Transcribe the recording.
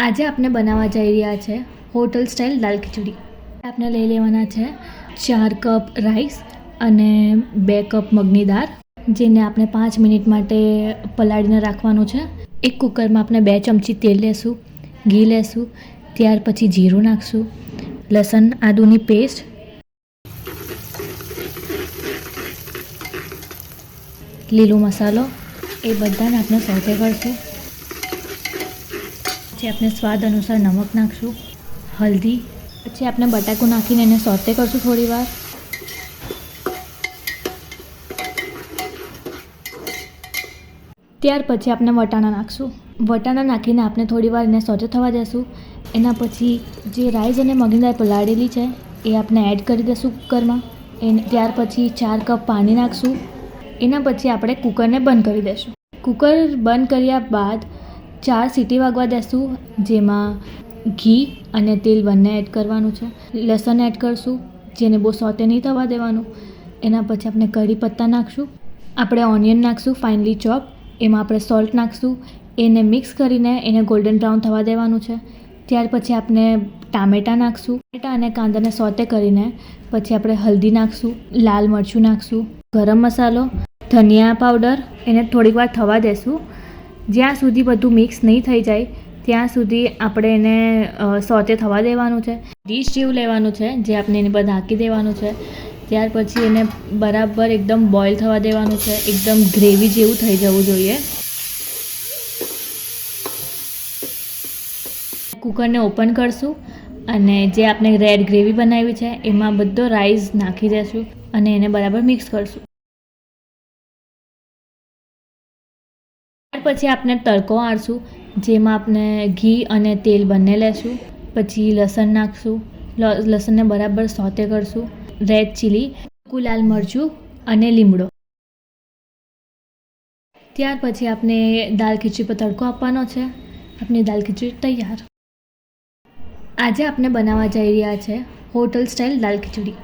આજે આપણે બનાવવા જઈ રહ્યા છે હોટલ સ્ટાઇલ દાલ ખીચડી. આપણે લઈ લેવાના છે 4 કપ રાઈસ અને 2 કપ મગની દાળ, જેને આપણે 5 મિનિટ માટે પલાળીને રાખવાનું છે. એક કુકરમાં આપણે 2 ચમચી તેલ લેશું, ઘી લેશું, ત્યાર પછી જીરું નાખશું, લસણ આદુની પેસ્ટ, લીલો મસાલો, એ બધાને આપણે સોતે કરશું. પછી આપણે સ્વાદ અનુસાર નમક નાખશું, હલ્દી, પછી આપણે બટાકું નાખીને એને સોતે કરશું થોડી વાર. ત્યાર પછી આપણે વટાણા નાખશું. વટાણા નાખીને આપણે થોડી વાર એને સોતે થવા દેશું. એના પછી જે રાઈસ અને મગની દાળ પલાળેલી છે એ આપણે એડ કરી દઈશું કુકરમાં. ત્યાર પછી 4 કપ પાણી નાખશું. એના પછી આપણે કુકરને બંધ કરી દઈશું. કુકર બંધ કર્યા બાદ 4 સીટી વાગવા દેશું, જેમાં ઘી અને તેલ બંને એડ કરવાનું છે. લસણ એડ કરશું, જેને બહુ સોતે નહીં થવા દેવાનું. એના પછી આપણે કરી પત્તા નાખશું. આપણે ઓનિયન નાખશું ફાઇનલી ચોપ. એમાં આપણે સોલ્ટ નાખશું. એને મિક્સ કરીને એને ગોલ્ડન બ્રાઉન થવા દેવાનું છે. ત્યાર પછી આપણે ટામેટાં નાખશું. ટામેટાં અને કાંદાને સોતે કરીને પછી આપણે હલ્દી નાખશું, લાલ મરચું નાખશું, ગરમ મસાલો, ધનિયા પાવડર, એને થોડીક વાર થવા દેશું. જ્યાં સુધી બધું મિક્સ નહીં થઈ જાય ત્યાં સુધી આપણે એને સોતે થવા દેવાનું છે. ડીશ જેવું લેવાનું છે જે આપણે એની પર ઢાંકી દેવાનું છે. ત્યાર પછી એને બરાબર એકદમ બોઇલ થવા દેવાનું છે. એકદમ ગ્રેવી જેવું થઈ જવું જોઈએ. કુકરને ઓપન કરશું અને જે આપણે રેડ ગ્રેવી બનાવી છે એમાં બધો રાઈસ નાખી દઈશું અને એને બરાબર મિક્સ કરશું. ત્યાર પછી આપણે તડકો આળશું, જેમાં આપણે ઘી અને તેલ બંને લેશું. પછી લસણ નાખશું, લસણને બરાબર સોતે કરશું. રેડ ચીલી, લાલ મરચું અને લીમડો. ત્યાર પછી આપણે દાલ ખીચડી પર તડકો આપવાનો છે. આપણી દાલ ખીચડી તૈયાર. આજે આપણે બનાવવા જઈ રહ્યા છે હોટલ સ્ટાઇલ દાલ ખીચડી.